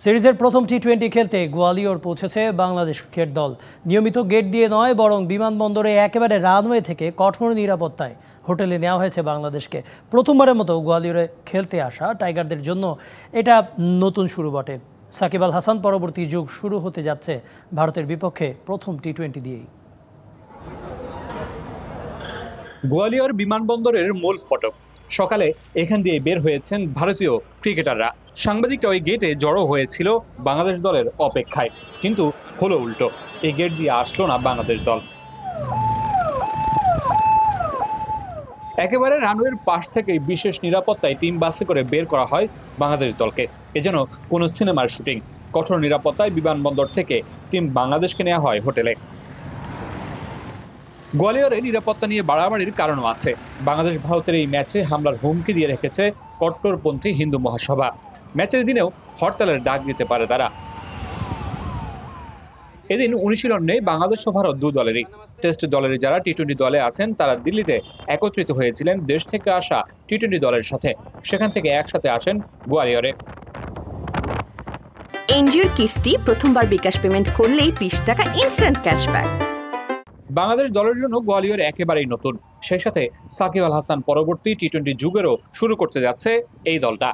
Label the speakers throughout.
Speaker 1: সিরিজের প্রথম টি-20 খেলতে গোয়ালিয়র পৌঁছেছে বাংলাদেশ ক্রিকেট দল। নিয়মিত গেট দিয়ে নয়, বরং বিমানবন্দরে একেবারে রানওয়ে থেকে কঠোর নিরাপত্তায় হোটেলে নেওয়া হয়েছে বাংলাদেশকে। প্রথমবারের মতো গোয়ালিয়রে খেলতে আসা টাইগারদের জন্য এটা নতুন শুরু বটে। সাকিব আল হাসান পরবর্তী যুগ শুরু হতে যাচ্ছে ভারতের বিপক্ষে প্রথম টি-20 দিয়েই।
Speaker 2: গোয়ালিয়র বিমানবন্দরের মূল ফটক। সকালে এখান দিয়ে বের হয়েছেন ভারতীয় ক্রিকেটাররা। সাংবাদিকরা ওই গেটে জড়ো হয়েছিল বাংলাদেশ দলের অপেক্ষায়, কিন্তু হলো উল্টো। এই গেট দিয়ে আসলো না বাংলাদেশ দল। একেবারে রানওয়ের পাশ থেকে বিশেষ নিরাপত্তায় টিম বাসে করে বের করা হয় বাংলাদেশ দলকে। এ যেন কোনো সিনেমার শুটিং। কঠোর নিরাপত্তায় বিমানবন্দর থেকে টিম বাংলাদেশকে নেওয়া হয় হোটেলে। গোয়ালিয়রে নিরাপত্তা নিয়ে বাড়াবাড়ির কারণও আছে। বাংলাদেশ ভারতের এই ম্যাচে হামলার হুমকি দিয়ে রেখেছে কট্টরপন্থী হিন্দু মহাসভা। ম্যাচের দিনেও হরতালের ডাক দিতে পারে তারা। এদিন অনুশীলন নেই বাংলাদেশ ও ভারত দু দলেরই। টেস্ট দলের যারা টি-20 দলে আছেন তারা দিল্লিতে একত্রিত হয়েছিলেন দেশ থেকে আসা টি-20 দলের সাথে। সেখান থেকে একসাথে আসেন গোয়ালিয়রে।
Speaker 3: এনজিওর কিস্তি প্রথমবার বিকাশ পেমেন্ট করলেই 20 টাকা ইনস্ট্যান্ট ক্যাশব্যাক।
Speaker 2: বাংলাদেশ দলের জন্য গোয়ালিয়র একেবারেই নতুন। সেই সাথে সাকিব আল হাসান পরবর্তী টি-20 যুগেরও শুরু করতে যাচ্ছে এই দলটা।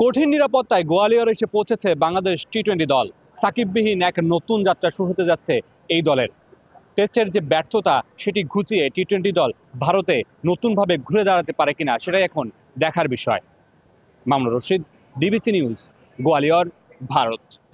Speaker 2: কঠিন নিরাপত্তায় গোয়ালিয়র এসে পৌঁছেছে বাংলাদেশ টি-20 দল। সাকিববিহীন এক নতুন যাত্রা শুরু হতে যাচ্ছে এই দলের। টেস্টের যে ব্যর্থতা সেটি ঘুচিয়ে টি-20 দল ভারতে নতুনভাবে ঘুরে দাঁড়াতে পারে কিনা সেটাই এখন দেখার বিষয়। Mamunur Rashid, DBC news, Gwalior, Bharat.